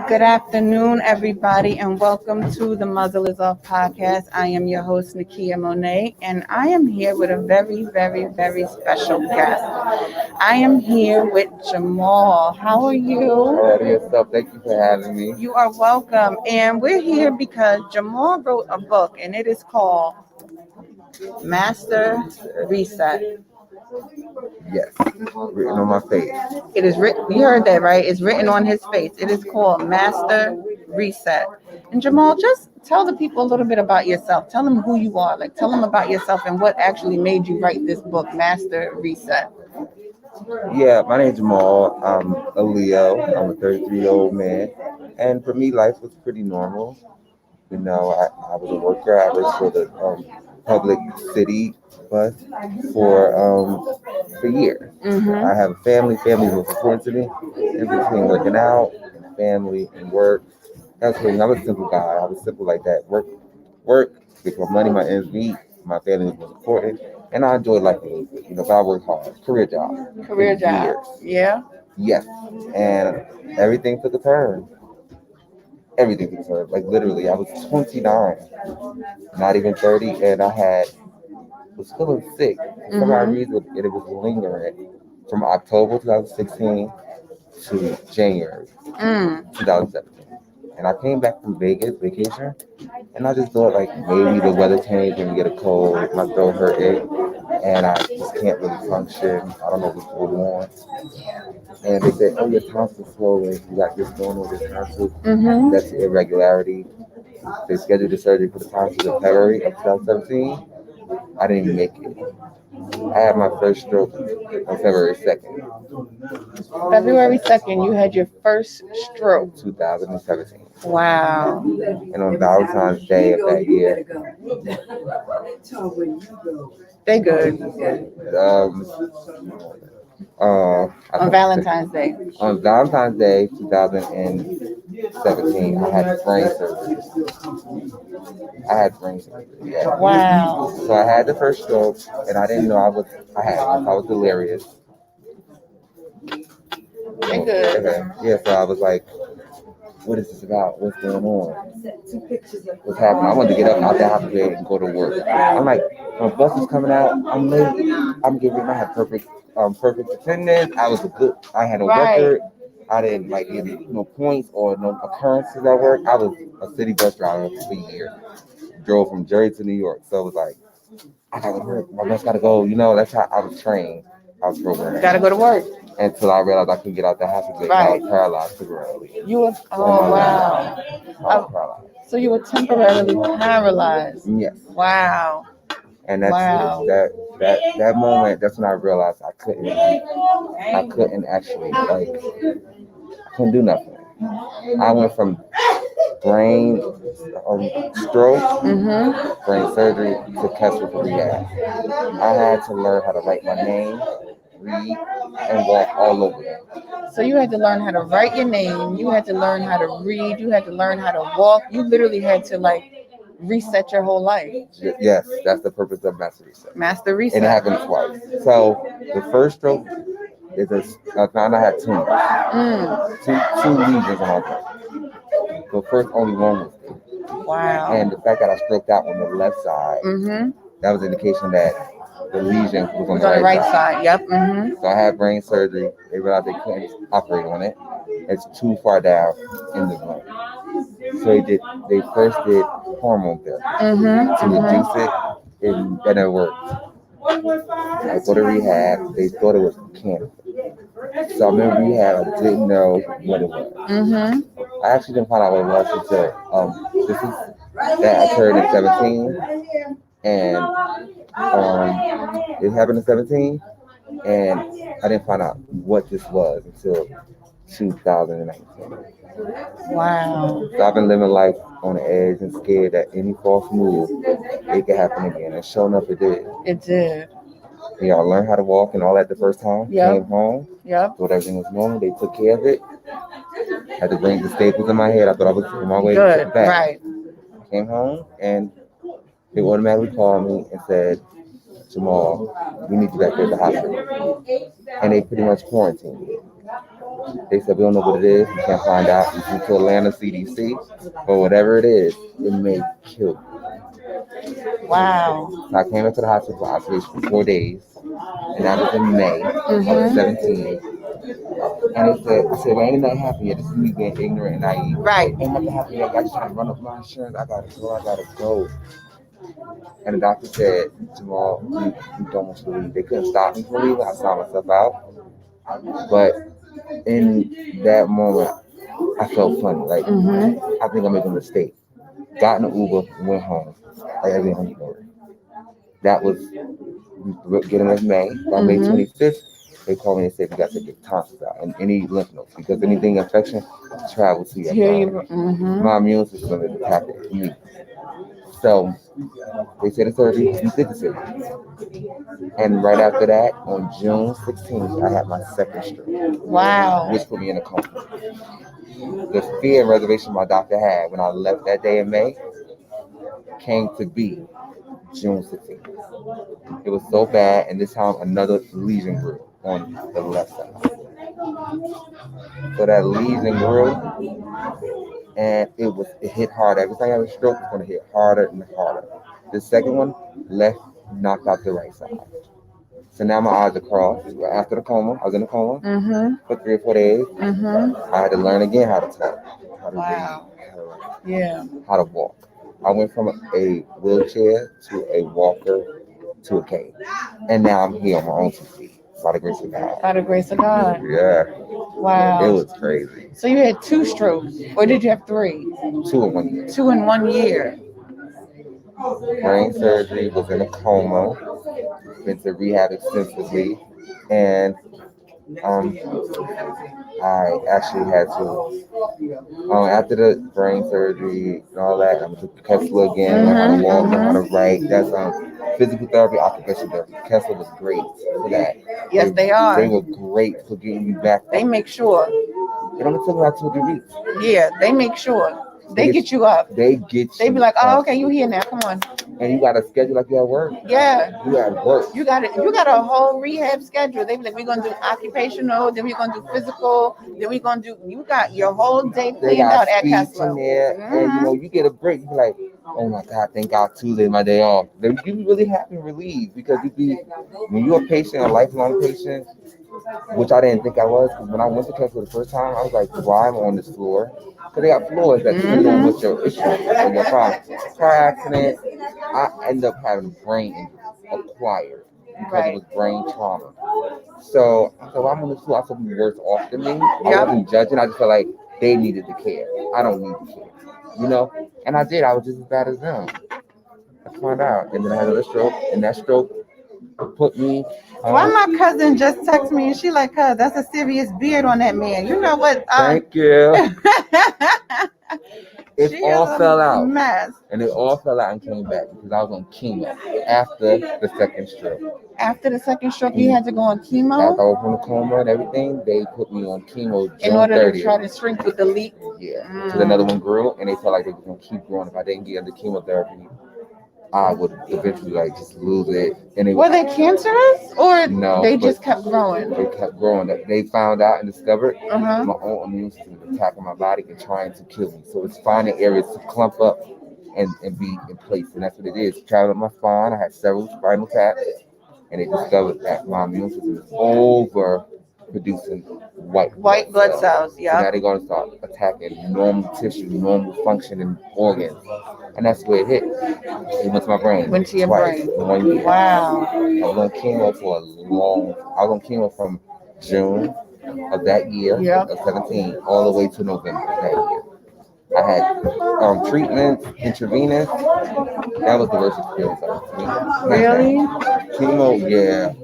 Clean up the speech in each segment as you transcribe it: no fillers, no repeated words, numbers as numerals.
Good afternoon, everybody, and welcome to the Muzzle Is Off Podcast. I am your host, Nakia Monet, and I am here with a very, very, very special guest. I am here with Jamal. How are you? All yourself. Thank you for having me. You are welcome. And we're here because Jamal wrote a book, and it is called Master Reset. Yes, written on my face. It is written, you heard that, right? It's written on his face. It is called Master Reset. And Jamal, just tell the people a little bit about yourself. Tell them who you are. Tell them about yourself and what actually made you write this book, Master Reset. Yeah, my name's Jamal. I'm a Leo. I'm a 33-year-old man. And for me, life was pretty normal. You know, I was a worker. I worked for the public city bus for years. Mm-hmm. I have a family. Family was important to me. In between working out and family and work. That's what I was a simple guy. I was simple like that. Work, get my money, my ends meet. My family was important. And I enjoyed life a little bit. You know, but I worked hard. Career job. Years. Yeah. Yes. And everything took a turn. Everything took a turn. Like literally, I was 29, not even 30, and was feeling sick. For some odd reason, and it was lingering from October 2016 to January 2017. And I came back from Vegas vacation, and I just thought like maybe the weather changed and we get a cold, my throat hurting, and I just can't really function. I don't know what's going on. And they said, "Oh, your tonsils swollen. You got this going on with your tonsils. That's irregularity." They scheduled the surgery for the tonsils in February of 2017. I didn't even make it. I had my first stroke on February 2nd. February 2nd, you had your first stroke. 2017. Wow. And on Valentine's Day of that year. They good. On Valentine's Day. On Valentine's Day 2017, I had brain surgery. Yeah. Wow. So I had the first stroke, and I didn't know I was delirious. They good. Okay. Yeah, so I was like, what is this about? What's going on? What's happening? I wanted to get up out the hospital and go to work. I'm like, my bus is coming out. I'm late. I had perfect attendance. I had no record. I didn't get no points or no occurrences at work. I was a city bus driver for years. Drove from Jersey to New York. So it was like, I gotta work. My bus gotta go. You know, that's how I was trained. I was programmed. Gotta go to work. Until I realized I couldn't get out the hospital. I was paralyzed temporarily. You were, wow. I was paralyzed. So you were temporarily paralyzed. Yes. Wow. And that moment, that's when I realized I couldn't actually, I couldn't do nothing. I went from brain stroke, brain surgery to Kessler for rehab. I had to learn how to write my name, read, and walk all over again. So you had to learn how to write your name, you had to learn how to read, you had to learn how to walk. You literally had to reset your whole life. Yes, that's the purpose of Master Reset. Master Reset. And it happened twice. So the first stroke I found I had tumors. Two lesions on my brain. So first only one was good. Wow. And the fact that I stroked out on the left side, that was an indication that the lesion was on the right side. Yep. So I had brain surgery. They realized they couldn't operate on it. It's too far down in the brain. So they first did hormone therapy to reduce it, and it worked. I go to rehab. They thought it was cancer. So I'm in rehab. I didn't know what it was. I actually didn't find out what it was until that occurred in 17, and it happened in 17, and I didn't find out what this was until 2019. Wow. So I've been living life on the edge and scared that any false move, it could happen again. And sure enough, it did. It did. You know, I learned how to walk and all that the first time. Came home. Thought everything was normal. They took care of it. Had to bring the staples in my head. I thought I was on my way to the back. Right. Came home and they automatically called me and said, Jamal, we need you back here at the hospital. And they pretty much quarantined me. They said, we don't know what it is. We can't find out. We went to Atlanta CDC. But whatever it is, it may kill you. Wow. So I came into the hospital for observation for 4 days. And that was in May of 17. And I said, well, ain't nothing happened yet. This is me being ignorant and naive. Right. Ain't nothing happened yet. I just trying to run up my insurance. I gotta go. And the doctor said, Jamal, you don't want to leave. They couldn't stop me from leaving. I saw myself out. But in that moment, I felt funny. Like, I think I made a mistake. Got in an Uber, went home. Like, everything hunky dory. That was beginning of May. By May 25th, they called me and said, you got to take your tonsils out and any lymph nodes because anything infection travels to your body. My immune system is attacked me. So they said the surgery, we did the surgery. And right after that, on June 16th, I had my second stroke. Wow. Which put me in a coma. The fear and reservation my doctor had when I left that day in May came to be June 16th. It was so bad, and this time another lesion grew on the left side. So that lesion grew, and it hit harder. Every time I have a stroke, it's going to hit harder and harder. The second one, left knocked out the right side. So now my eyes are crossed. After the coma, I was in a coma for 3 or 4 days. I had to learn again how to talk, how to read, how to walk. I went from a wheelchair to a walker to a cane. And now I'm here on my own 2 feet. By the grace of God. By the grace of God. Yeah. Wow. It was crazy. So you had 2 strokes, or did you have 3? 2 in 1 year. 2 in 1 year. Brain surgery, was in a coma, been to rehab extensively, and I actually had to, after the brain surgery and all that, I took Kessler again, learn how to walk, learn how to write. That's physical therapy, occupational therapy. Kessler was great for that. Yes, they are. They were great for getting you back. They make sure. It only took about 2 or 3 weeks. Yeah, they make sure. They get you up. They get you. They be like, oh, okay, you here now. Come on. And you got a schedule like you at work. Yeah. You at work. You got a whole rehab schedule. They be like, we're gonna do occupational, then we're gonna do physical, then we're gonna do. You got your whole day planned out at Kessler. And you get a break. You be like, oh my God, thank God Tuesday my day off. Then you be really happy and relieved because when you're a patient, a lifelong patient, which I didn't think I was, because when I went to Kessler the first time, I was like, why am I on this floor? Because they got floors that depend on what your issue is. Your car accident, I ended up having a brain injury acquired because it was brain trauma. So I said, well, I'm on this floor. I said, be worse off than me. I wasn't judging. I just felt like they needed the care. I don't need the care, And I did. I was just as bad as them. I found out. And then I had another stroke, and that stroke put me. Why my cousin just texted me and she like, cuz that's a serious beard on that man. You know what? Thank you. It all fell out. Mess. And it all fell out and came back because I was on chemo after the second stroke. After the second stroke, you had to go on chemo? After I was in the coma and everything, they put me on chemo in order to try to shrink with the leak? Yeah. Because another one grew, and they felt like they were going to keep growing. If I didn't get into chemotherapy, I would eventually just lose it. And were they cancerous, or no, they just kept growing? They kept growing. They found out and discovered my own immune system was attacking my body and trying to kill me. So it's finding areas to clump up and be in place, and that's what it is. Traveling up my spine, I had several spinal taps, and they discovered that my immune system is over producing white blood cells. Yeah. So now they're going to start attacking normal tissue, normal functioning organs. And that's where it hit. It went to my brain. Went to your brain. In 1 year. Wow. I was on chemo I was on chemo from June of that year, of 17, all the way to November of that year. I had treatment, intravenous. That was the worst experience ever. Really? Chemo, yeah.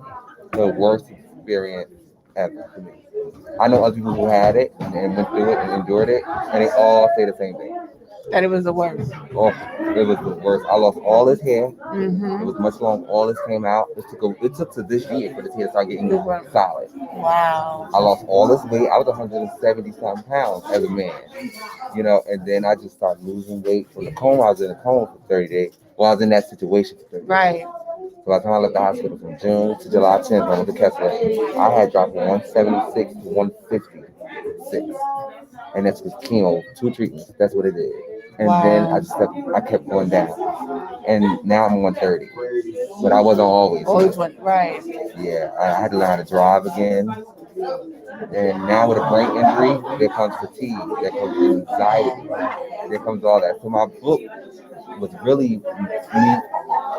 The worst experience ever for me. I know other people who had it and went through it and endured it, and they all say the same thing. That it was the worst. Oh, it was the worst. I lost all this hair. It was much longer. All this came out. It took to this year for this hair to start getting solid. Wow. I lost all this weight. I was 170 something pounds as a man, and then I just started losing weight from the coma. I was in a coma for 30 days. Well, I was in that situation for 30 days. Right. So by the time I left the hospital from June to July 10th, I went to Kessler. I had dropped from 176 to 150 6. And that's with chemo, 2 treatments. That's what it is. And then I kept going down. And now I'm 130. But I wasn't always. Always went right. Yeah, I had to learn how to drive again. And now with a brain injury, there comes fatigue, there comes anxiety, there comes all that. So my book was really me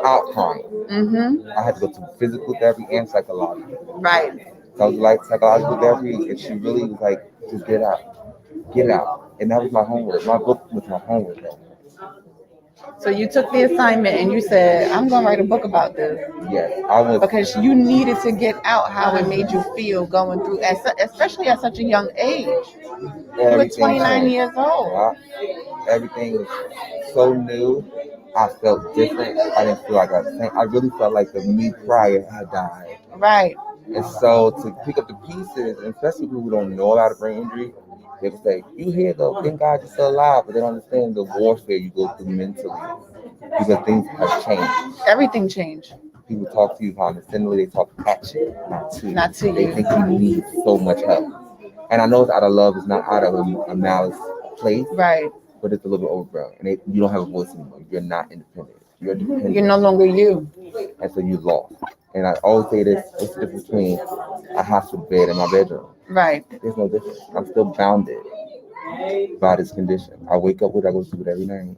out crying. I had to go to physical therapy and psychological. Right. So I was like psychological therapy, and she really was like, just get it out. And that was my homework. My book was my homework. So you took the assignment and you said, I'm going to write a book about this. Yes, I was. Because you needed to get out how it made you feel going through, especially at such a young age. You were 29 years old. Everything was so new. I felt different. I didn't feel like I was saying. I really felt like the me prior had died. Right. And so to pick up the pieces, and especially people who don't know about a brain injury, they would say, you here though, thank God you're still alive, but they don't understand the warfare you go through mentally because things have changed. Everything changed. People talk to you condescendingly, they talk at you, not to you. Not to They you. think you need so much help. And I know it's out of love, it's not out of a malice place, Right. but it's a little bit overgrown. And you don't have a voice anymore. You're not independent. You're dependent. You're no longer you. And so you lost. And I always say this, what's the difference between a hospital bed and my bedroom? Right. There's no difference. I'm still bounded by this condition. I wake up with it, I go to sleep every night.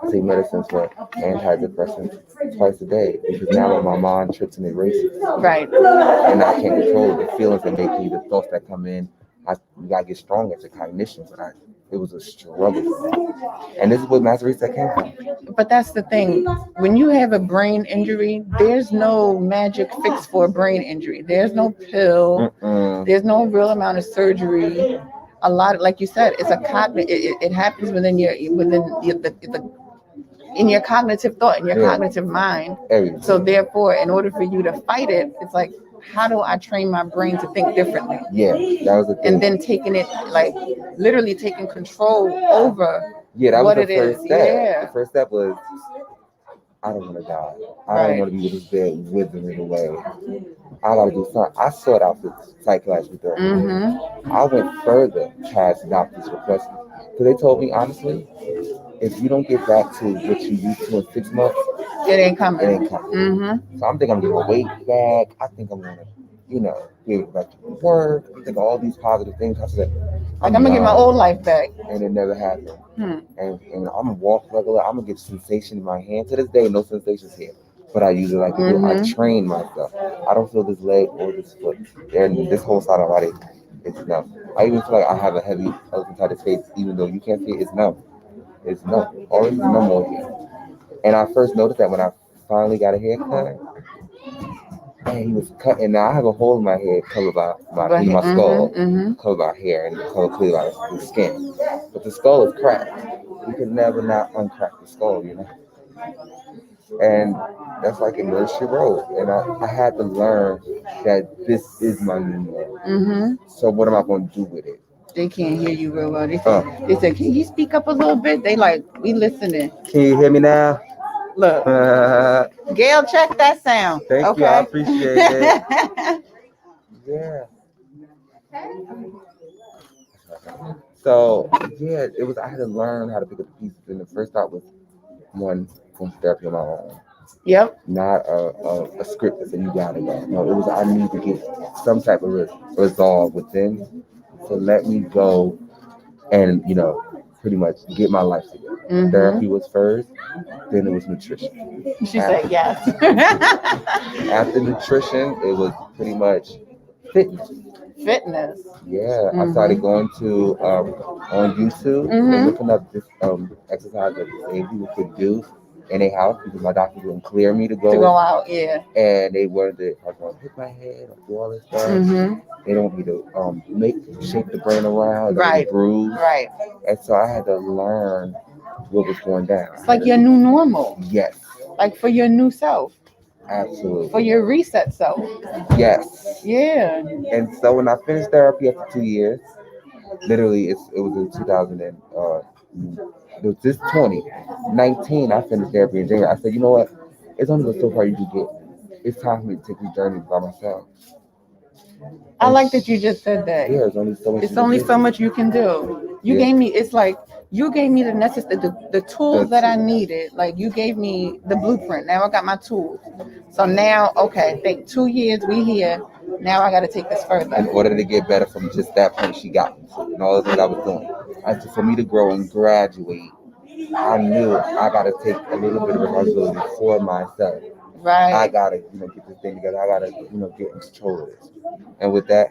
I take medicines for antidepressants twice a day because now my mind trips and erases. Right. And I can't control the feelings that make me, the thoughts that come in. You gotta get strong at your cognition, but it was a struggle. And this is what Master Reset came from. But that's the thing. When you have a brain injury, there's no magic fix for a brain injury. There's no pill. There's no real amount of surgery. A lot, like you said, it's a it happens within in your cognitive thought, in your cognitive mind. Everything. So therefore, in order for you to fight it, it's like, how do I train my brain to think differently? Yeah, that was the thing. And then taking it, like literally taking control over that what was the it first is. step. Yeah. The first step was, I don't want to die. I don't want to be with this bed withering away. I got to do something. I sought out the psychological therapy. I went further past doctor's request. Because they told me, honestly, if you don't get back to what you used to in 6 months, it ain't coming. So I'm thinking I'm getting my weight back. I think I'm going to, be able to get back to work. I'm thinking all these positive things. I said, I'm going to get my old life back. And it never happened. And I'm going to walk regular. I'm going to get sensation in my hand. To this day, no sensations here. But I use it like I train myself. I don't feel this leg or this foot. And this whole side of my body is numb. I even feel like I have a heavy elephantitis face, even though you can't see it. It's numb. It's numb. Always numb on here. And I first noticed that when I finally got a haircut. And he was cutting. Now I have a hole in my head covered by my skull, covered by hair, and covered clearly by the skin. But the skull is cracked. You can never not uncrack the skull, And that's like a nursery road. And I had to learn that this is my new norm. So what am I going to do with it? They can't hear you real well. They said, can you speak up a little bit? They like, we listening. Can you hear me now? Look, Gail, check that sound. Thank you, I appreciate it. Yeah. So it was. I had to learn how to pick up the pieces, and the first thought was one from therapy on my own. Yep. Not a script that said you gotta go. No, it was I need to get some type of resolve within to let me go, and pretty much get my life together. Therapy was first, then it was nutrition. She said yes. After nutrition, it was pretty much fitness. Yeah, I started going to on YouTube and looking up this exercise that people could do in a house because my doctor wouldn't clear me to go out. Yeah, and they wanted to, I was going to hit my head or do all this stuff. They don't want me to shape the brain around, right? Bruise, right. And so I had to learn what was going down. It's like your new normal. Yes. Like for your new self. Absolutely. For your reset self. Yes. Yeah. And so when I finished therapy after 2 years, literally it was in 2000 and it was this 2019. I finished therapy in January. I said, you know what? It's only so far you can get. It's time for me to take this journey by myself. I And like that you just said that. yeah, there's only so much. It's only so much you can do. You Yeah. gave me. It's like you gave me the tools that I needed. Like you gave me the blueprint. Now I got my tools. So now, okay, think 2 years we here. Now I got to take this In further. order to get better from just that point she got me to, and all the things I was doing. For me to grow and graduate, I knew I got to take a little bit of responsibility for myself. I Right. gotta, get this thing together. I gotta, get in control of this. And with that,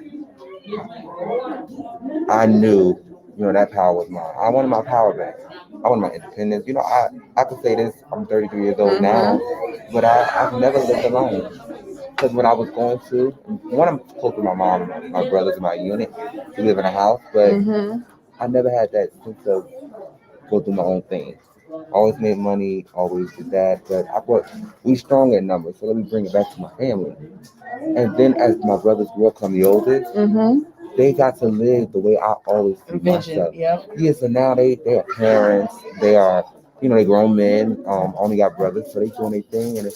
I knew, that power was mine. I wanted my power back. I wanted my independence. I could say this. I'm 33 years old now, but I've never lived alone. Because when I was going to, one, I'm close to my mom, my brothers, and my unit. We live in a house, but I never had that sense of go through my own thing. Always made money, always did that, but we strong in numbers, so let me bring it back to my family. And then as my brothers grew up, I'm the oldest, they got to live the way I always see myself. Yep. Yeah, so now they are parents, they are, they grown men, only got brothers, so they doing their thing, and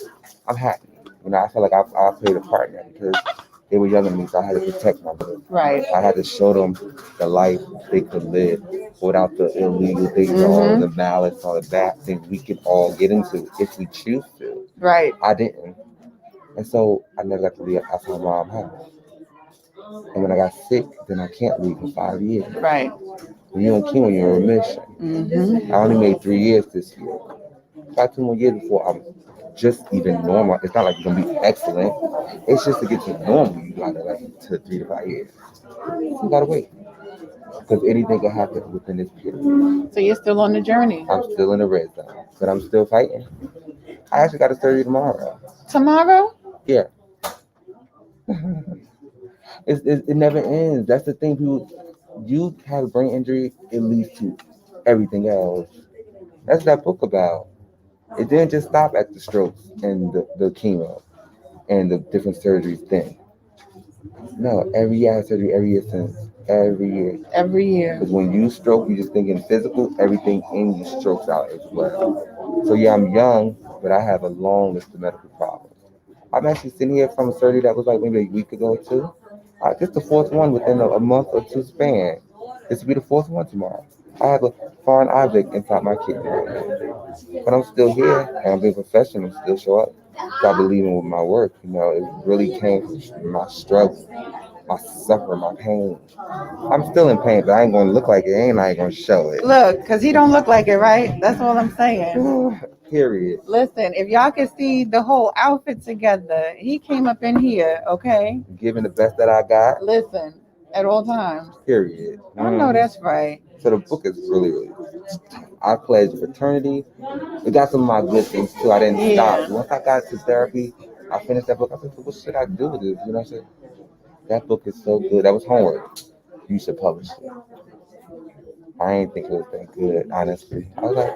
I'm happy. I feel like I played a part in that because they were younger than me, so I had to protect my brothers. Right. I had to show them the life they could live without the illegal things, all the malice, all the bad things we can all get into if we choose to. Right. I didn't. And so I never got to leave outside my mom's house. And when I got sick, then I can't leave for 5 years. Right. When you don't chemo, you're in remission. I only made 3 years this year. About 2 more years before I'm just even normal. It's not like you're gonna be excellent. It's just to get to normal, you gotta to 3 to 5 years. You gotta wait. Because anything can happen within this period. So you're still on the journey. I'm still in the red zone. But I'm still fighting. I actually got a surgery tomorrow. Tomorrow? Yeah. It never ends. That's the thing. You have a brain injury, it leads to everything else. That's what that book about. It didn't just stop at the strokes and the chemo and the different surgeries then. No, every year I had surgery every year since. Every year. Every year. Because when you stroke, you just thinking physical, everything in you strokes out as well. So yeah, I'm young, but I have a long list of medical problems. I'm actually sitting here from a surgery that was like maybe a week ago too. Just the fourth one within a month or two span. This will be the fourth one tomorrow. I have a foreign object inside my kidney right now. But I'm still here and I'm being professional, still show up. So I believe in with my work. It really came from my struggle, my suffering, my pain. I'm still in pain, but I ain't gonna look like it, and I ain't gonna show it. Look, because he don't look like it, right? That's all I'm saying. Period. Listen, if y'all can see the whole outfit together, he came up in here, okay? Giving the best that I got. Listen, at all times. Period. I know that's right. So the book is really, really. I pledge fraternity. It got some of my good things too. I didn't stop. Once I got to therapy, I finished that book. I said, what should I do with this? You know what I'm saying? That book is so good. That was homework. You should publish it. I ain't think it was that good, honestly. I was like,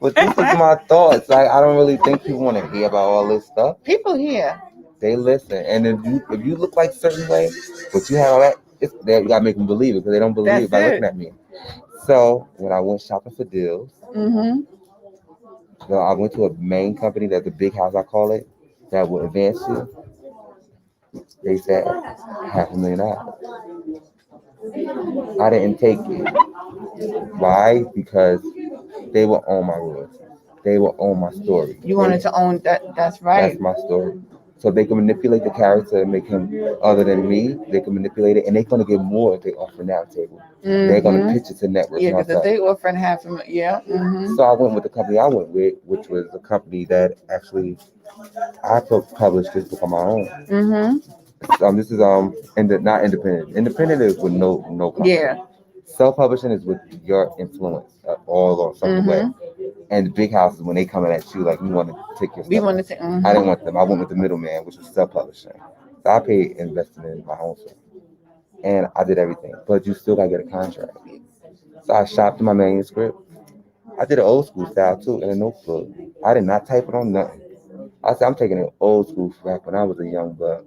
but this is my thoughts. Like, I don't really think people want to hear about all this stuff. People hear. They listen. And if you look like certain way, but you have all that, you gotta make them believe it because they don't believe it by looking at me. So when I went shopping for deals, so I went to a main company that's a big house, I call it, that will advance you. They said $500,000. I didn't take it. Why? Because they will own my royalties. They will own my story. You wanted to own that? That's right. That's my story. So they can manipulate the character and make him other than me. They can manipulate it, and they're gonna get more if they offer now table. They're gonna pitch it to networks. Yeah, because if they offering half of it, So I went with the company I went with, which was a company that actually I published this book on my own. This is not independent. Independent is with no company. Yeah. Self-publishing is with your influence all or something way. And the big houses, when they coming at you, like, we want to take your stuff. We wanted to. I didn't want them. I went with the middleman, which was self-publishing. So I paid investing in my own stuff. And I did everything. But you still got to get a contract. So I shopped my manuscript. I did an old school style, too, in a notebook. I did not type it on nothing. I said, I'm taking it old school back when I was a young buck.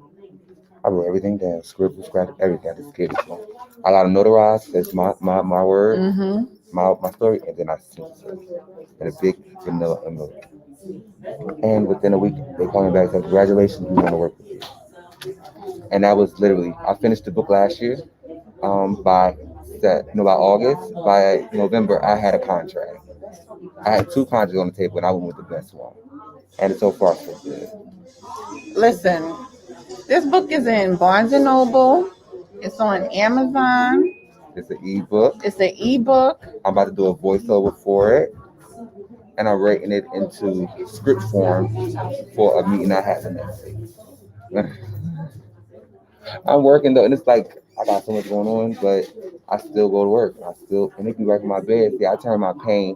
I wrote everything down, scribble, scratch, everything. I just gave it to them. I got to notarize. That's my word, my story, and then I sent it in a big vanilla envelope. And within a week, they called me back and said, congratulations, we want to work with you. And that was literally, I finished the book last year. By by August, by November, I had a contract. I had two contracts on the table, and I went with the best one. And so far, so good. Listen, this book is in Barnes and Noble. It's on Amazon. It's an ebook. It's an ebook. I'm about to do a voiceover for it, and I'm writing it into script form for a meeting I had the next week. I'm working though, and it's like I got so much going on, but I still go to work. And it be right in my bed. See, I turn my pain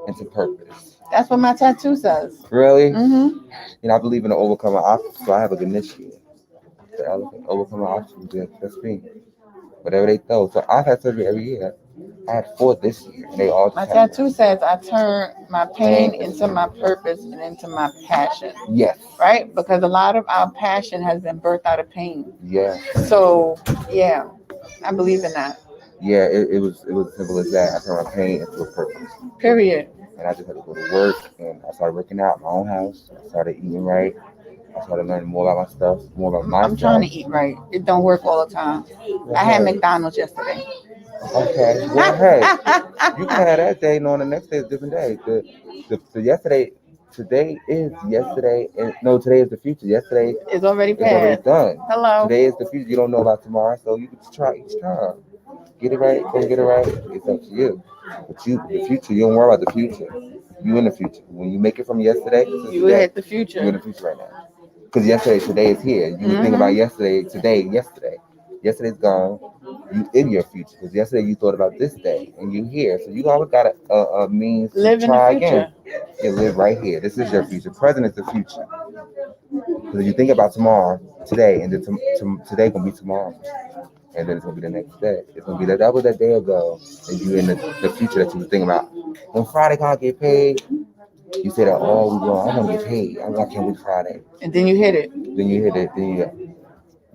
into purpose. That's what my tattoo says. Really? Mm-hmm. I believe in the overcoming obstacles, so I have a initiative. The elephant, overcoming obstacles, that's me. Whatever they throw. So I've had surgery every year. I had 4 this year, and they all just My tattoo says I turn my pain into my purpose and into my passion. Yes. Right? Because a lot of our passion has been birthed out of pain. Yeah. So, yeah, I believe in that. Yeah, it was as simple as that. I turned my pain into a purpose. Period. And I just had to go to work, and I started working out in my own house. I started eating right. I started learning more about my stuff, more about myself. I'm trying to eat right. It don't work all the time. I had McDonald's yesterday. Okay. Well, hey, you can have that day, knowing the next day is a different day. The yesterday, today is yesterday, and no, today is the future. Yesterday is already past. It's already done. Hello. Today is the future. You don't know about tomorrow, so you can just try each time. Get it right, don't get it right. It's up to you. But the future, you don't worry about the future. You in the future. When you make it from yesterday, you hit the future. You're in the future right now. Because today is here. You think about yesterday, today, yesterday. Yesterday's gone. You in your future. Because yesterday you thought about this day, and you here. So you always got a means live to try in the future. Again. You live right here. This is your future. Present is the future. Because if you think about tomorrow, today, and then today gonna be tomorrow. And then it's gonna be the next day. It's gonna be that was that day ago, and you in the future that you were thinking about. When Friday can't get paid, you say that I'm gonna get paid. I can't wait Friday. And then you hit it.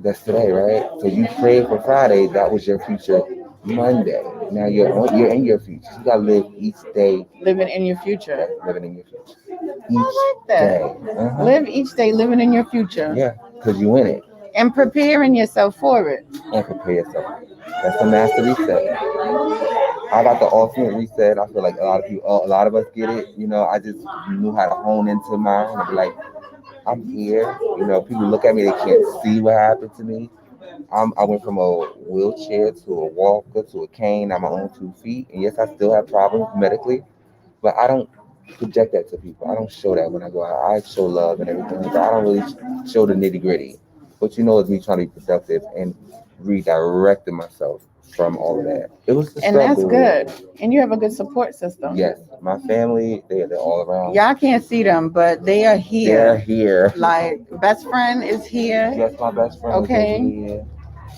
That's today, right? So you prayed for Friday. That was your future Monday. Now you're in your future. You gotta live each day. Living in your future. Living in your future. I like that. Uh-huh. Live each day living in your future. Yeah, because you in it. And preparing yourself for it. And prepare yourself. That's the master reset. I got the ultimate reset. I feel like a lot of us get it. I just knew how to hone into mine and be like, I'm here. People look at me, they can't see what happened to me. I went from a wheelchair to a walker to a cane on my own 2 feet. And yes, I still have problems medically, but I don't project that to people. I don't show that when I go out. I show love and everything, but I don't really show the nitty gritty. But it's me trying to be productive and redirecting myself from all of that. It was the struggle. And that's good. And you have a good support system. Yes. My family, they're all around. Y'all can't see them, but they are here. They're here. Like, best friend is here. Yes, my best friend is here.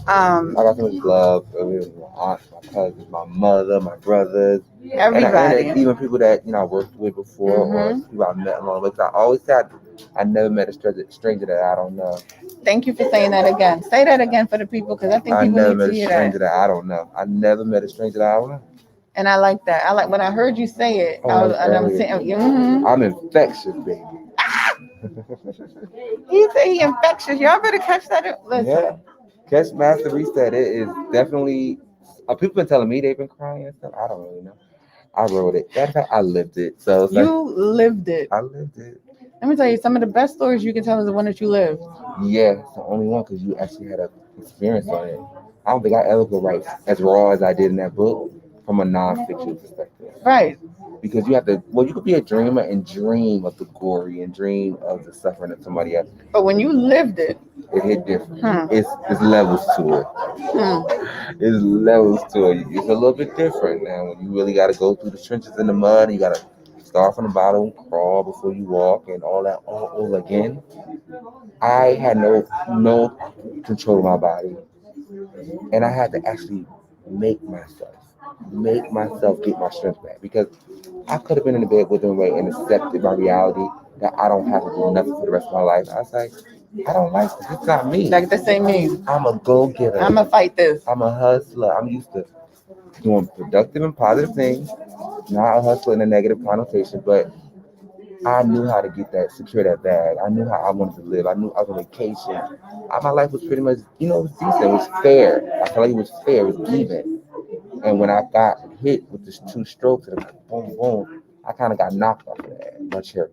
I got so much love. My aunt, my cousins, my mother, my brothers. Everybody. And even people that, I worked with before or people I met along the way. I always said I never met a stranger that I don't know. Thank you for saying that again. Say that again for the people, because I think people need to hear that. I never met a stranger that I don't know. I never met a stranger that I don't know. And I like that. I like when I heard you say it. I'm saying, I'm infectious, baby. He said he infectious. Y'all better catch that. Listen. Yeah. Catch Master Reset. It is definitely. People been telling me they've been crying and stuff. I don't really know. I wrote it. That's how I lived it. So it's lived it. I lived it. Let me tell you, some of the best stories you can tell is the one that you lived. Yeah, it's the only one because you actually had an experience on it. I don't think I ever could write as raw as I did in that book from a non-fiction perspective. Right. Because you could be a dreamer and dream of the glory and dream of the suffering of somebody else. But when you lived it, it hit different. It's levels to it. It's levels to it. It's a little bit different now when you really got to go through the trenches in the mud. You got to start from the bottom, crawl before you walk, and all that all over again. I had no control of my body, and I had to actually make myself get my strength back, because I could have been in the bed with them and accepted my reality that I don't have to do nothing for the rest of my life. I was like, I don't like this. It's not me. Like this ain't me. I'm a go-getter. I'm gonna fight this. I'm a hustler. I'm used to doing productive and positive things, not a hustler in a negative connotation, but I knew how to get that, secure that bag. I knew how I wanted to live. I knew I was on vacation. My life was pretty much, it was decent. It was fair. I felt like it was fair. It was even. And when I got hit with this 2 strokes and like boom, boom, I kind of got knocked off of that. My cherry.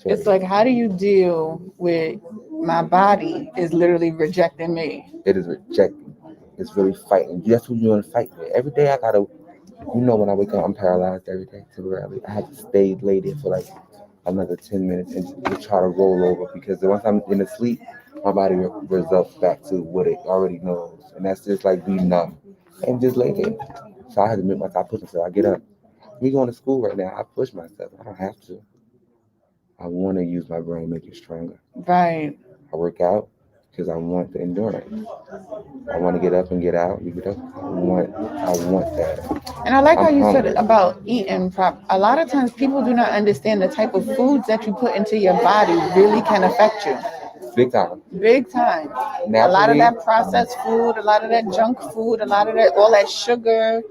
It's like, how do you deal with my body is literally rejecting me? It is rejecting. It's really fighting. That's who you want to fight with. Every day I gotta, when I wake up, I'm paralyzed every day temporarily. I have to stay laid there for like another 10 minutes and just try to roll over because once I'm in the sleep, my body results back to what it already knows. And that's just like be numb and just lay there. So I had to make myself, I push myself. I get up. Me going to school right now, I push myself. I don't have to. I want to use my brain, make it stronger. Right. I work out because I want the endurance. I want to get up and get out. You get up. I want that. And I like how you hungry. said about eating prop. A lot of times people do not understand the type of foods that you put into your body really can affect you. Big time. Big time. A lot of that processed food, a lot of that junk food, a lot of that, all that sugar,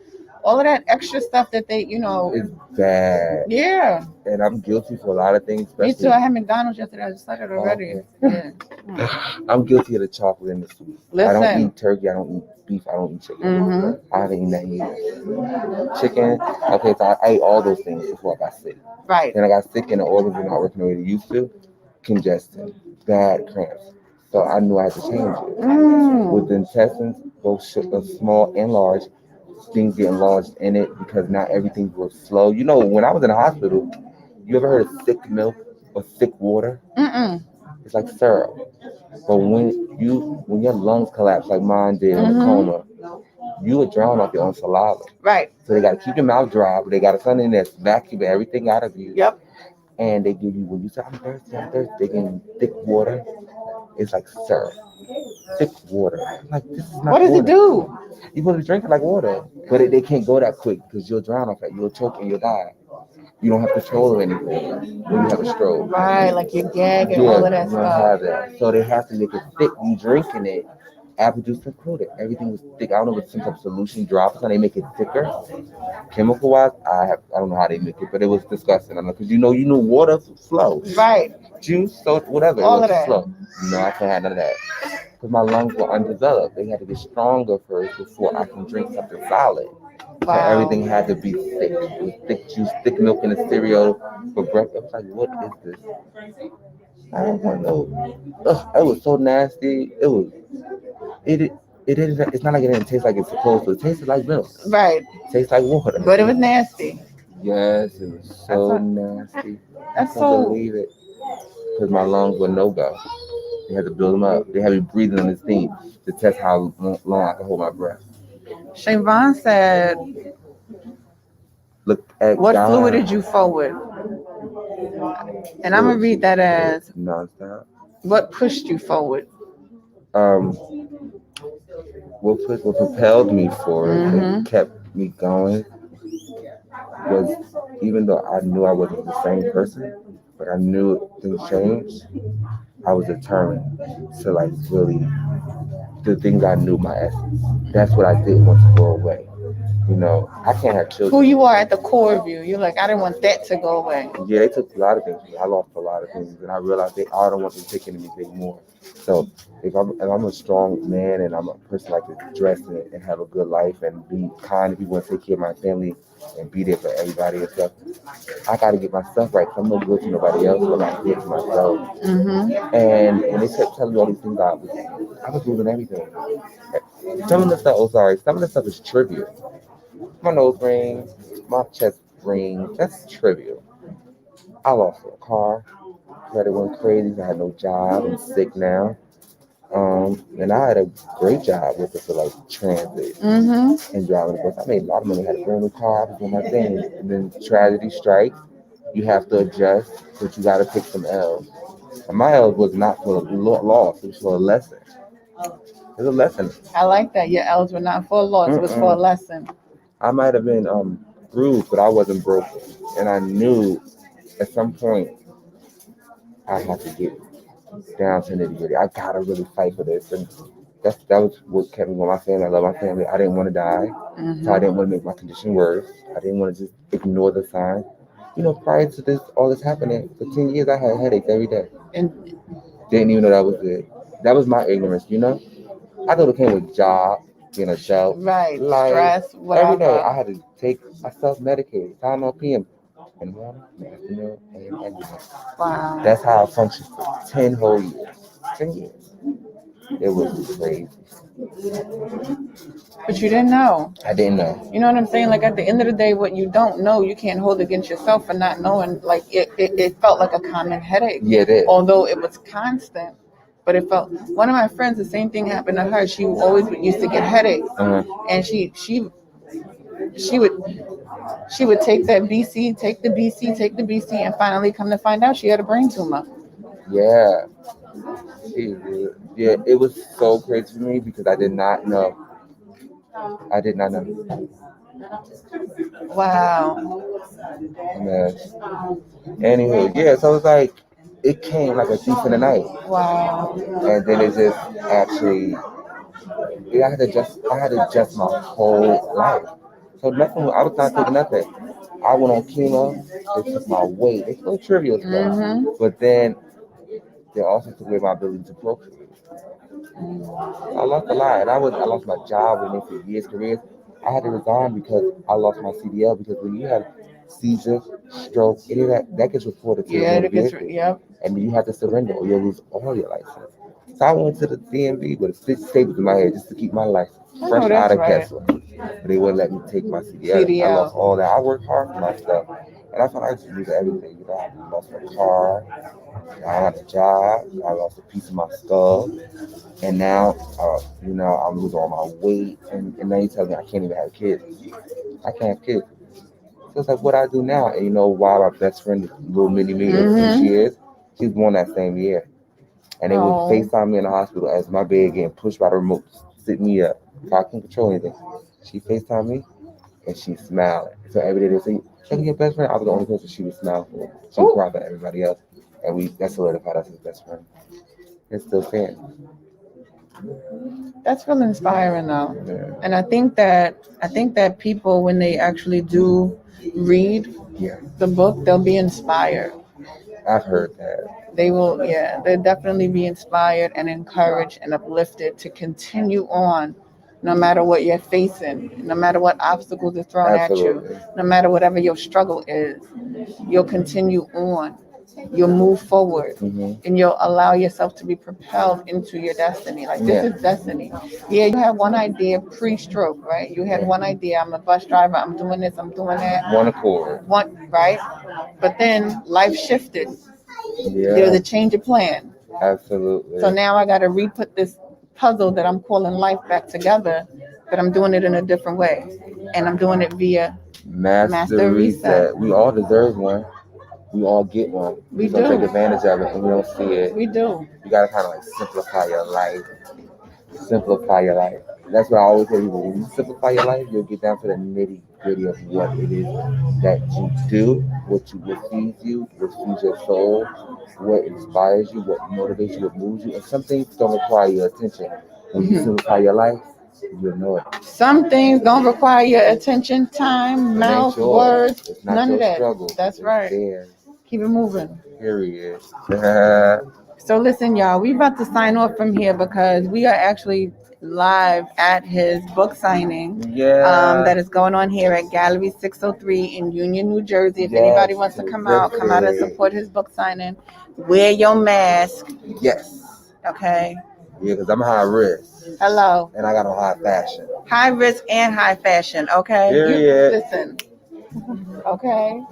all of that extra stuff that they, It's bad. Yeah. And I'm guilty for a lot of things. Me too. I had McDonald's yesterday. I just started already. Okay. Yeah. I'm guilty of the chocolate in the food. Listen. I don't eat turkey. I don't eat beef. I don't eat chicken. Mm-hmm. I haven't eaten that either. Chicken. Okay, so I ate all those things before I got sick. Right. Then I got sick and the organs were not working the way they used to. Congestion. Bad cramps. So I knew I had to change it. With the intestines, both small and large, things get enlarged in it because not everything works slow. When I was in the hospital, you ever heard of thick milk or thick water? Mm-mm. It's like syrup. But when your lungs collapse like mine did in a coma, you would drown off your own saliva. Right. So they got to keep your mouth dry, but they got something that's vacuum everything out of you. Yep. And they give you, when you say, I'm thirsty, they give you thick water. It's like syrup. Thick water. I'm like, this is not What does water. it do? You're supposed to drink it like water. But they can't go that quick because you'll drown off it. You'll choke and you'll die. You don't have control of anything when you have a stroke. Right, like your gag and all of that you stuff. don't have that. So they have to make it thick. You drinking it, apple juice included. Everything was thick. I don't know if it's some type of solution drops and they make it thicker. Chemical wise, I don't know how they make it, but it was disgusting. I know because water flows. Right. Juice, so whatever. All of that. Flow. No, I can't have none of that. Because my lungs were undeveloped. They had to get stronger first before I can drink something solid. Wow. So everything had to be thick. It was thick juice, thick milk in the cereal for breakfast. I was like, what is this? I don't want to know. It was so nasty. It's not like it didn't taste like it's supposed to. It tasted like milk. Right. It tastes like water. But it was nasty. Yes, it was so nasty. I can't believe it. Because my lungs were no go. They had to build them up. They had me breathing on this thing to test how long I could hold my breath. Siobhan said, Look at what God. fluid did you forward? And I'm going to read that as, nonstop. What pushed you forward? What propelled me forward and kept me going was, even though I knew I wasn't the same person, but I knew things changed, I was determined to like really the things I knew my essence. That's what I didn't want to go away. I can't have children. Who you are at the core of you. You're like, I didn't want that to go away. Yeah, they took a lot of things. I lost a lot of things, and I realized I don't want them taking anything more. So if I'm a strong man and I'm a person like to dress and have a good life and be kind to people and take care of my family and be there for everybody and stuff, I got to get myself right. I'm no good to nobody else, but I'm good to myself. And they kept telling me all these things. I was losing everything. Some of the stuff is trivial. My nose ring, my chest ring, that's trivial. I lost a car. Credit went crazy. I had no job. I'm sick now. And I had a great job with it for like transit and driving the bus. I made a lot of money. I had a brand new car. I was doing my thing. And then tragedy strikes. You have to adjust, but you got to pick some L's. And my L's was not for a loss. It was for a lesson. It was a lesson. I like that. Your L's were not for a loss. It was for a lesson. I might have been bruised, but I wasn't broken. And I knew at some point I had to get down to nitty gritty. I gotta really fight for this. And that was what kept me with my family. I love my family. I didn't want to die. So I didn't want to make my condition worse. I didn't want to just ignore the signs. prior to this, all this happening, for 10 years, I had headaches every day. And Didn't even know that was it. That was my ignorance. I thought it came with job, being a chef. right, Like, stress, every day, whatever. I had to take myself medicated, Tylenol PM, in the morning, in the afternoon, and at night. Wow. That's how I functioned for 10 whole years. 10 years. It was crazy. But you didn't know. I didn't know. You know what I'm saying? Like at the end of the day, what you don't know, you can't hold against yourself for not knowing. Like it felt like a common headache. Yeah, it is. Although it was constant. But it felt, one of my friends, the same thing happened to her. She always used to get headaches. And she would take the BC, and finally come to find out she had a brain tumor. Yeah. Yeah, it was so crazy for me because I did not know. I did not know. Wow. Yes. Anywho, yeah, so it's like, it came like a thief in the night. Wow. And then it just actually, I had to adjust my whole life. So nothing, I was not taking nothing. I went on chemo, they took my weight, it's no trivial stuff. Mm-hmm. But then they also took away my ability to procreate. I lost a lot, and I lost my job within for years, careers. I had to resign because I lost my CDL. Because when you have seizures, stroke, any of that gets reported to Yeah, the vehicle, yep. and you have to surrender, or you'll lose all your license. So I went to the DMV with 6 staples in my head just to keep my license fresh out of Kessler. But they wouldn't let me take my CDL. I lost all that. I worked hard for my stuff, and I felt like I just lose everything. I lost my car, I lost a job, I lost a piece of my skull. And now, I'm losing all my weight, and now you tell me I can't even have kids. I can't have kids. So it's like, what I do now? And why my best friend, little mini me, she's born that same year. And they would FaceTime me in the hospital as my bed getting pushed by the remote, sit me up. So I couldn't control anything. She FaceTime me, and she's smiling. So every day they say, check your best friend. I was the only person she would smile for. She would cry for everybody else. And that solidified us as best friend. It's still saying. That's really inspiring though. Yeah. And I think that people, when they actually do read the book, they'll be inspired. I've heard that. They will, they'll definitely be inspired and encouraged and uplifted to continue on, no matter what you're facing, no matter what obstacles are thrown at you, no matter whatever your struggle is. You'll continue on. You'll move forward, and you'll allow yourself to be propelled into your destiny. Like, this is destiny. Yeah, you had one idea pre-stroke, right? You had one idea. I'm a bus driver. I'm doing this. I'm doing that. One accord. Right? But then life shifted. Yeah. There was a change of plan. Absolutely. So now I got to re-put this puzzle that I'm calling life back together, but I'm doing it in a different way. And I'm doing it via Master Reset. We all deserve one. We all get one. We don't take advantage of it, and we don't see it. We do. You gotta kind of like simplify your life. Simplify your life. That's what I always tell people. When you simplify your life, you'll get down to the nitty gritty of what it is that you do, what feeds you, what feeds your soul, what inspires you, what motivates you, what moves you. And some things don't require your attention. When you simplify your life, you'll know it. Some things don't require your attention, time, mouth, words, none of that. Struggle. That's right. Theirs. Keep it moving. Period. So listen, y'all, we about to sign off from here because we are actually live at his book signing. That is going on here at Gallery 603 in Union, New Jersey. If anybody wants to come out and support his book signing, wear your mask. Yes. Okay. Yeah, because I'm high risk. Hello. And I got on high fashion. High risk and high fashion. Okay. Listen. Okay.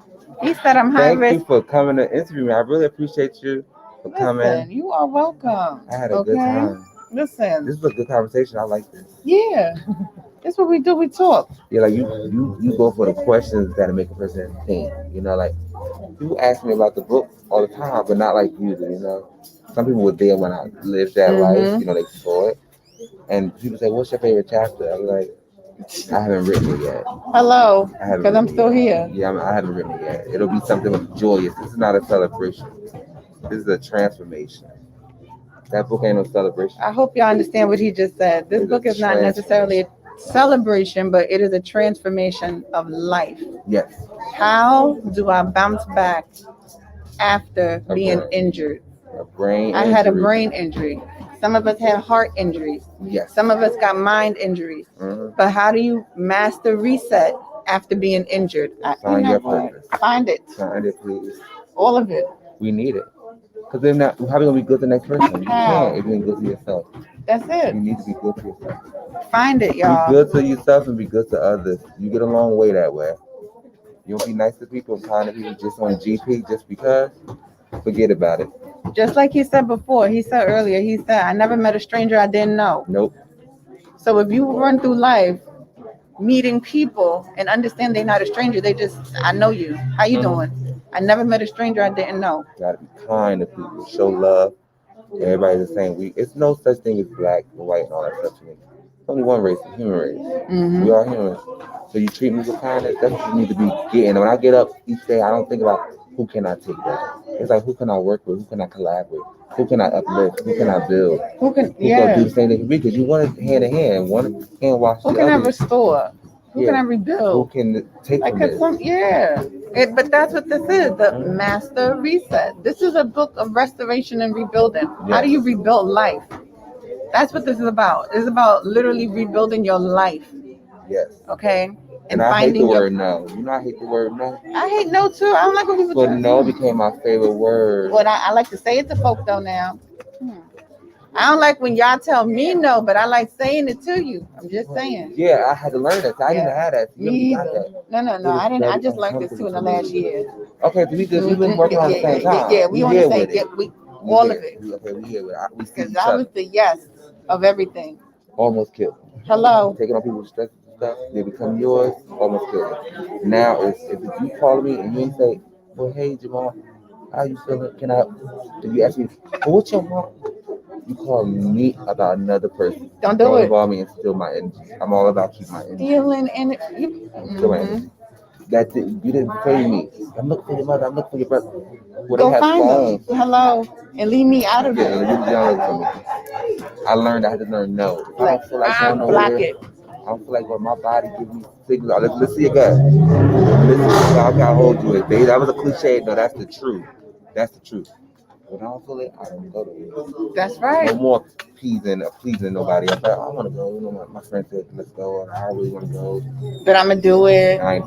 He said I'm high risk. Thank you for coming to interview me. I really appreciate you for coming. You are welcome. I had a good time. Listen. This was a good conversation. I like this. Yeah. That's what we do. We talk. Yeah, like you go for the questions that make a person think. Like people ask me about the book all the time, but not like you do, Some people were there when I lived that life, they saw it. And people say, what's your favorite chapter? I'm like, I haven't written it yet. Hello, because I'm still here. Yeah, I haven't written it yet. It'll be something joyous. This is not a celebration. This is a transformation. That book ain't no celebration. I hope y'all understand what he just said. This book is not necessarily celebration, but it is a transformation of life. Yes. How do I bounce back after being injured? A brain I injury. had a brain injury. Some of us had heart injuries. Yes. Some of us got mind injuries. But how do you master reset after being injured? Find your purpose. Find it. Find it, please. All of it. We need it. Because then how are you going to be good to the next person? You can't if you're good to yourself. That's it. You need to be good to yourself. Find it, y'all. Be good to yourself and be good to others. You get a long way that way. You don't be nice to people and kind to people just on GP just because. Forget about it. Just like he said before, he said earlier, he said, I never met a stranger I didn't know. Nope. So if you run through life meeting people and understand they're not a stranger, they just, I know you. How you doing? I never met a stranger I didn't know. Gotta be kind to people, show love. Everybody's the same. It's no such thing as black or white and all that stuff to me. It's only one race, the human race. Mm-hmm. We are humans. So you treat me with kindness, that's what you need to be getting. And when I get up each day, I don't think about who can I take down. It's like, who can I work with? Who can I collab with? Who can I uplift? Who can I build? Who can do the same thing for me? Because you want it hand in hand. One hand wash the other. Who can I restore? Who can I rebuild? Who can take from this? But that's what this is, the Master Reset. This is a book of restoration and rebuilding. Yes. How do you rebuild life? That's what this is about. It's about literally rebuilding your life. Yes. Okay? And I hate the word no. You know I hate the word no. I hate no too. I don't like when people But no became my favorite word. Well, I like to say it to folk though now. I don't like when y'all tell me no, but I like saying it to you. I'm just saying. Yeah, I had to learn that. I didn't have that. Me either. No. I didn't. I just learned this too in the last year. Okay, so we've been working on the same time. Yeah, we on the same. Yeah, all of it. Okay, we here with it. We see because I was the yes of everything. Almost killed. Hello. Taking on people's stress and stuff, they become yours. Almost killed. Now if you call me and you ain't say, well, hey Jamal, how you feeling? Can I? If you ask me, well, what's your mom? You call me about another person. Don't do it. Involve me and steal my energy. I'm all about keeping my energy. Stealing energy. Steal my energy. That's it. You didn't pay me. I'm looking for your mother. I'm looking for your brother. Go find them. Hello. And leave me out of it. I learned I had to learn no. I don't feel like going block nowhere. it. I don't feel like when my body gives me signals. Let's see your gut. Listen, I gotta hold you. That was a cliche. No, that's the truth. That's the truth. When I don't feel it, I don't go to it. That's right. No more pleasing nobody. I'm like, I want to go. You know, my friend said, let's go. And I really want to go. But I'm going to do it. I ain't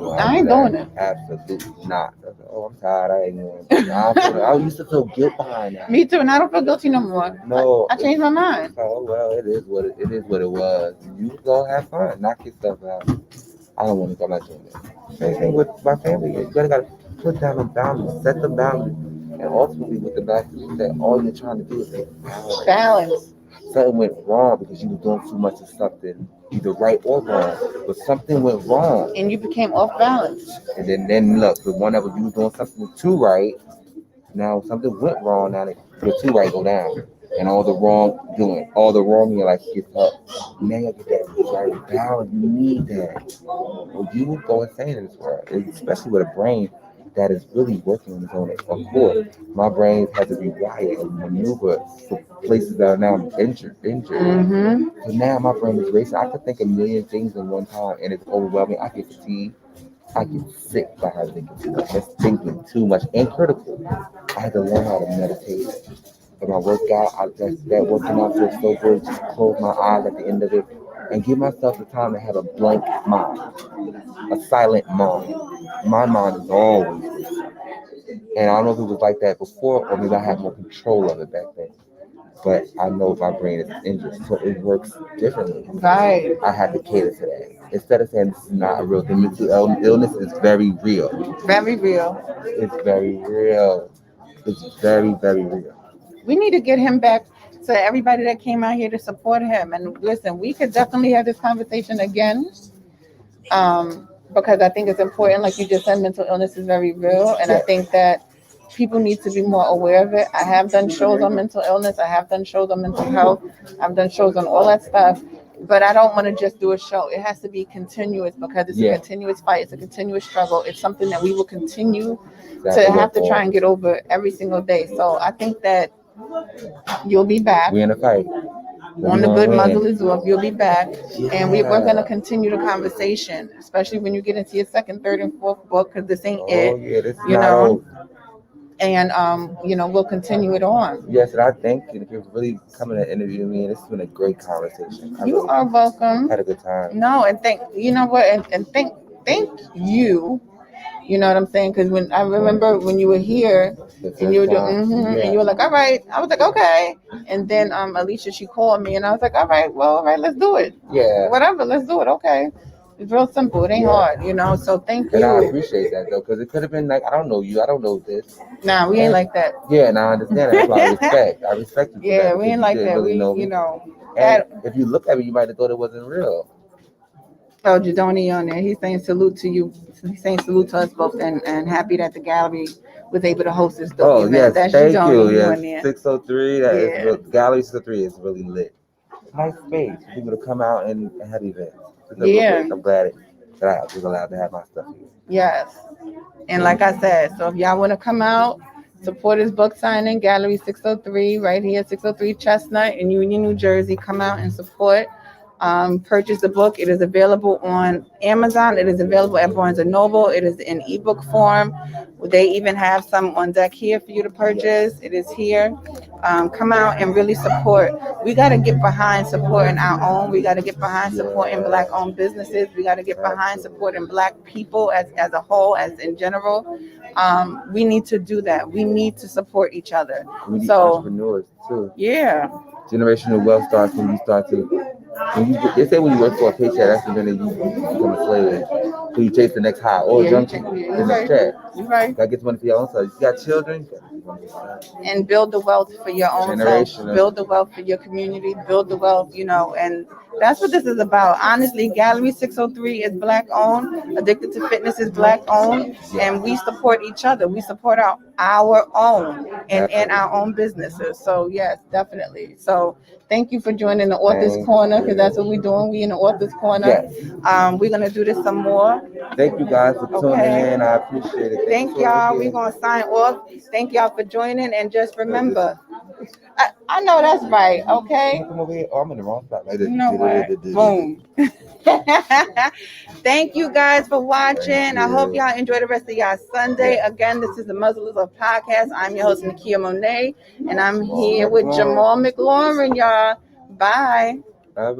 doing it. Absolutely not. I'm tired. I ain't going. I used to feel guilt behind that. Me too. And I don't feel guilty no more. No. I changed my mind. Oh, well, it is what it was. You go have fun. Knock yourself out. I don't want to go. I'm not doing that. Same thing with my family. You got to put down the boundaries. Set the boundaries. And ultimately, with the message that all you're trying to do is balance. Something went wrong because you were doing too much of something, either right or wrong. But something went wrong, and you became off balance. And then look, the one that you was doing something too right. Now something went wrong. Now your too right go down, and all the wrong in your life gets up. Now you get that right balance. You need that, or you will go insane in this world, especially with a brain that is really working on its own accord. My brain has to rewire and maneuver for places that are now injured. Mm-hmm. So now my brain is racing. I can think a million things in one time, and it's overwhelming. I get fatigued. I get sick by having thinking too much. That's thinking too much and critical. I had to learn how to meditate. When I work out, that working out feels so good. Just close my eyes at the end of it and give myself the time to have a blank mind, a silent mind. My mind is always racing. And I don't know if it was like that before, or maybe I had more control of it back then. But I know my brain is injured, so it works differently. Right. I had to cater to that. Instead of saying this is not a real thing, mental illness is very real. Very real. It's very real. It's very, very real. We need to get him back to everybody that came out here to support him. And listen, we could definitely have this conversation again. Because I think it's important, like you just said, mental illness is very real. And I think that people need to be more aware of it. I have done shows on mental illness. I have done shows on mental health. I've done shows on all that stuff. But I don't want to just do a show. It has to be continuous because it's a continuous fight. It's a continuous struggle. It's something that we will continue to have to try and get over every single day. So I think that you'll be back. We're in a fight. On the good Man. Muzzle Is Off, you'll be back. And we're going to Yeah. continue the conversation, especially when you get into your second, third, and fourth book, because this ain't Oh it, yeah, this is you not know. over. And, we'll continue it on. Yes, and I thank you for really coming to interview me. This has been a great conversation. I You really are welcome. had a good time. No, and thank you. You know what I'm saying? Because when I remember when you were here The and you were first doing, time, and you were like, all right. I was like, okay. And then Alicia, she called me, and I was like, all right, let's do it. Yeah. Whatever, let's do it. Okay. It's real simple. It ain't hard, So thank And I you. appreciate that though, because it could have been like, I don't know you, I don't know this. Nah, we ain't like that. Yeah, and I understand that. That's why I respect. I respect you for that. Yeah, we because ain't you like didn't that. really know me. And if you look at me, you might have thought it wasn't real. Oh, Jadoni on there. He's saying salute to you. He's saying salute to us both, and happy that the gallery was able to host this dope event. Yes, That's thank Jadoni you. on Yes, there. 603. That is Yeah. real, Gallery 603 is really lit. Nice space for people to come out and have events. Yeah. I'm glad that I was allowed to have my stuff here. Yes. And like I said, so if y'all want to come out, support his book signing, Gallery 603, right here, 603 Chestnut in Union, New Jersey. Come out and support. Purchase the book. It is available on Amazon. It is available at Barnes & Noble. It is in ebook form. They even have some on deck here for you to purchase. It is here. Come out and really support. We got to get behind supporting our own. We got to get behind supporting Black-owned businesses. We got to get behind supporting Black people as a whole, as in general. We need to do that. We need to support each other. We need So, entrepreneurs too. Yeah. Generational wealth starts when you start to. They say when you work for a paycheck, that's the minute you become a slave. So you chase the next high or jump to the next check. You're right. You gotta get the money for your own self. You got children, and build the wealth for your own self. Build the wealth for your community. Build the wealth, and that's what this is about. Honestly, Gallery 603 is Black owned. Addicted to Fitness is Black owned, and we support each other. We support our own and our own businesses. So yes, definitely. So thank you for joining the Author's Corner, because that's what we're doing. We in the Author's Corner. Yes. We're gonna do this some more. Thank you guys for tuning in. I appreciate it. Thank y'all. We're gonna sign off. Thank y'all for joining, and just remember, I know that's right. Okay. Come over here. Oh, I'm in the wrong spot. Like this. You know what? Boom. Thank you guys for watching. I hope y'all enjoy the rest of y'all Sunday. Again, this is the Muzzle Is Off Podcast. I'm your host, Nakia Monet, and I'm here with Jamal McLaurin, y'all. Bye. Bye-bye.